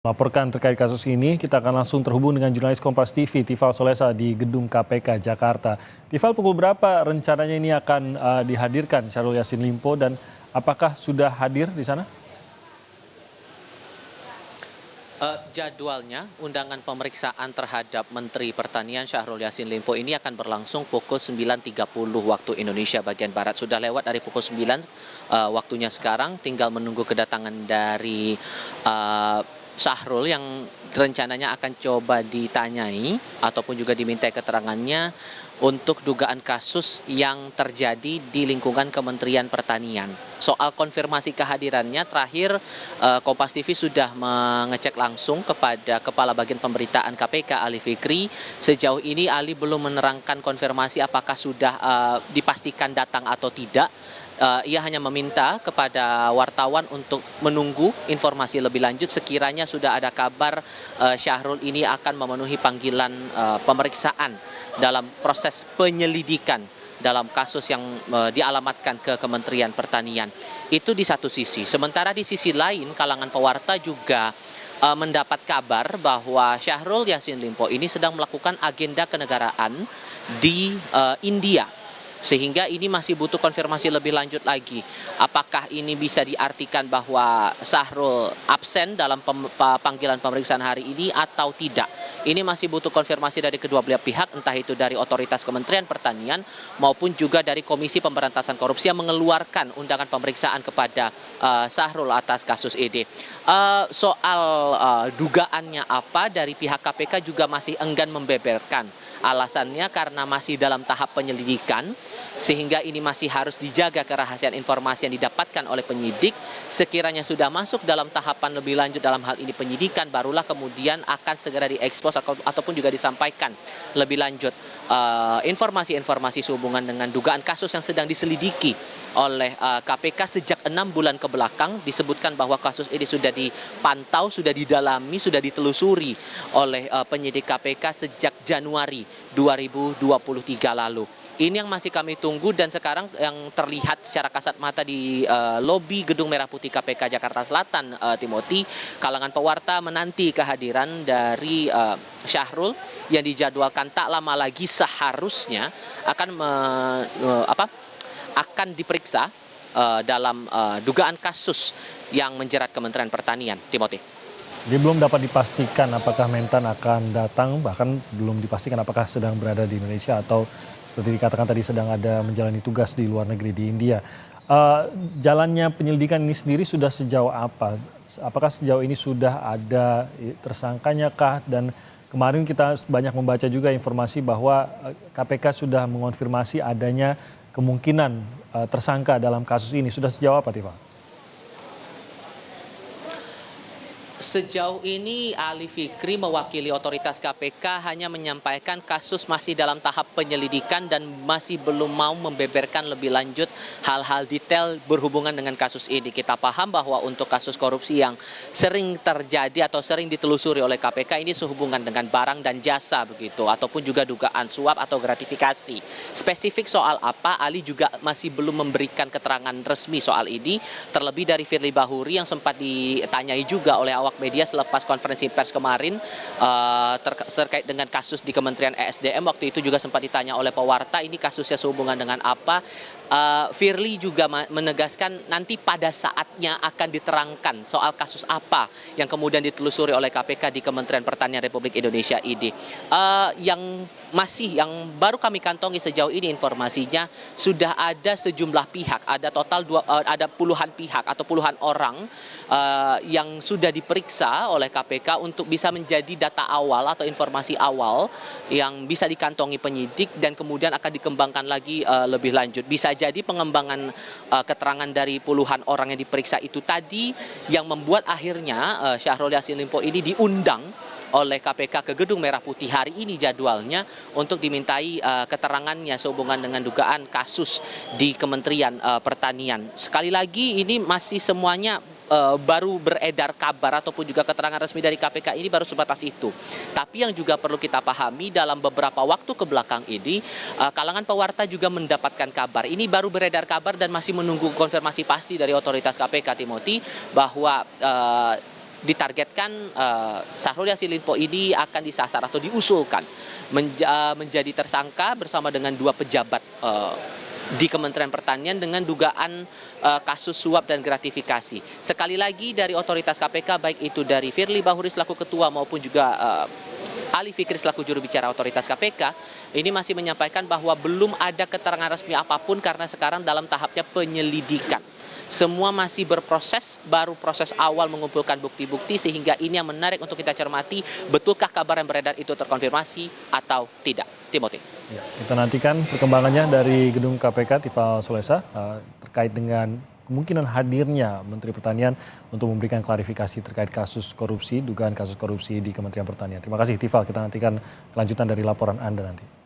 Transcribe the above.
Laporkan terkait kasus ini, kita akan langsung terhubung dengan jurnalis Kompas TV, Tifal Solesa di Gedung KPK Jakarta. Tifal, pukul berapa rencananya ini akan dihadirkan Syahrul Yassin Limpo dan apakah sudah hadir di sana? Jadwalnya, undangan pemeriksaan terhadap Menteri Pertanian Syahrul Yassin Limpo ini akan berlangsung pukul 9.30 waktu Indonesia bagian Barat. Sudah lewat dari pukul 9 waktunya sekarang, tinggal menunggu kedatangan dari Syahrul yang rencananya akan coba ditanyai ataupun juga diminta keterangannya untuk dugaan kasus yang terjadi di lingkungan Kementerian Pertanian. Soal konfirmasi kehadirannya, terakhir Kompas TV sudah mengecek langsung kepada Kepala Bagian Pemberitaan KPK Ali Fikri. Sejauh ini Ali belum menerangkan konfirmasi apakah sudah dipastikan datang atau tidak. Ia hanya meminta kepada wartawan untuk menunggu informasi lebih lanjut sekiranya sudah ada kabar Syahrul ini akan memenuhi panggilan pemeriksaan dalam proses penyelidikan dalam kasus yang dialamatkan ke Kementerian Pertanian. Itu di satu sisi. Sementara di sisi lain, kalangan pewarta juga mendapat kabar bahwa Syahrul Yassin Limpo ini sedang melakukan agenda kenegaraan di India. Sehingga ini masih butuh konfirmasi lebih lanjut lagi. Apakah ini bisa diartikan bahwa Syahrul absen dalam panggilan pemeriksaan hari ini atau tidak? Ini masih butuh konfirmasi dari kedua belah pihak, entah itu dari otoritas Kementerian Pertanian maupun juga dari Komisi Pemberantasan Korupsi yang mengeluarkan undangan pemeriksaan kepada Syahrul atas kasus ini. Soal dugaannya apa, dari pihak KPK juga masih enggan membeberkan. Alasannya karena masih dalam tahap penyelidikan, sehingga ini masih harus dijaga kerahasiaan informasi yang didapatkan oleh penyidik. Sekiranya sudah masuk dalam tahapan lebih lanjut dalam hal ini penyidikan, barulah kemudian akan segera diekspos ataupun juga disampaikan lebih lanjut informasi-informasi sehubungan dengan dugaan kasus yang sedang diselidiki oleh KPK sejak 6 bulan ke belakang. Disebutkan bahwa kasus ini sudah dipantau, sudah didalami, sudah ditelusuri oleh penyidik KPK sejak Januari 2023 lalu. Ini yang masih kami tunggu, dan sekarang yang terlihat secara kasat mata di lobi Gedung Merah Putih KPK Jakarta Selatan, Timothy, kalangan pewarta menanti kehadiran dari Syahrul yang dijadwalkan tak lama lagi seharusnya akan diperiksa dalam dugaan kasus yang menjerat Kementerian Pertanian. Timothy. Dia belum dapat dipastikan apakah Mentan akan datang, bahkan belum dipastikan apakah sedang berada di Indonesia atau seperti dikatakan tadi sedang ada menjalani tugas di luar negeri di India. Jalannya penyelidikan ini sendiri sudah sejauh apa? Apakah sejauh ini sudah ada tersangkanya kah? Dan kemarin kita banyak membaca juga informasi bahwa KPK sudah mengonfirmasi adanya kemungkinan tersangka dalam kasus ini. Sudah sejauh apa, Tifa? Sejauh ini Ali Fikri mewakili otoritas KPK hanya menyampaikan kasus masih dalam tahap penyelidikan dan masih belum mau membeberkan lebih lanjut hal-hal detail berhubungan dengan kasus ini. Kita paham bahwa untuk kasus korupsi yang sering terjadi atau sering ditelusuri oleh KPK ini sehubungan dengan barang dan jasa begitu, ataupun juga dugaan suap atau gratifikasi. Spesifik soal apa, Ali juga masih belum memberikan keterangan resmi soal ini, terlebih dari Firly Bahuri yang sempat ditanyai juga oleh awak media selepas konferensi pers kemarin terkait dengan kasus di Kementerian ESDM. Waktu itu juga sempat ditanya oleh pewarta, ini kasusnya sehubungan dengan apa. Firly juga menegaskan nanti pada saatnya akan diterangkan soal kasus apa yang kemudian ditelusuri oleh KPK di Kementerian Pertanian Republik Indonesia ini. Yang baru kami kantongi sejauh ini informasinya sudah ada sejumlah pihak, ada total ada puluhan pihak atau puluhan orang yang sudah diperiksa oleh KPK untuk bisa menjadi data awal atau informasi awal yang bisa dikantongi penyidik dan kemudian akan dikembangkan lagi lebih lanjut. Bisa jadi pengembangan keterangan dari puluhan orang yang diperiksa itu tadi yang membuat akhirnya Syahrul Yassin Limpo ini diundang oleh KPK ke Gedung Merah Putih hari ini jadwalnya untuk dimintai keterangannya sehubungan dengan dugaan kasus di Kementerian Pertanian. Sekali lagi ini masih semuanya baru beredar kabar ataupun juga keterangan resmi dari KPK ini baru sebatas itu. Tapi yang juga perlu kita pahami dalam beberapa waktu ke belakang ini, kalangan pewarta juga mendapatkan kabar. Ini baru beredar kabar dan masih menunggu konfirmasi pasti dari otoritas KPK, Timothy, bahwa ditargetkan Syahrul Yassin Limpo ini akan disasar atau diusulkan menjadi tersangka bersama dengan dua pejabat di Kementerian Pertanian dengan dugaan kasus suap dan gratifikasi. Sekali lagi dari otoritas KPK, baik itu dari Firly Bahuri selaku ketua maupun juga Ali Fikri selaku juru bicara otoritas KPK, ini masih menyampaikan bahwa belum ada keterangan resmi apapun karena sekarang dalam tahapnya penyelidikan. Semua masih berproses, baru proses awal mengumpulkan bukti-bukti, sehingga ini yang menarik untuk kita cermati, betulkah kabar yang beredar itu terkonfirmasi atau tidak. Timothy. Ya, kita nantikan perkembangannya dari gedung KPK, Tifal Solesa, terkait dengan kemungkinan hadirnya Menteri Pertanian untuk memberikan klarifikasi terkait kasus korupsi, dugaan kasus korupsi di Kementerian Pertanian. Terima kasih Tifal, kita nantikan kelanjutan dari laporan Anda nanti.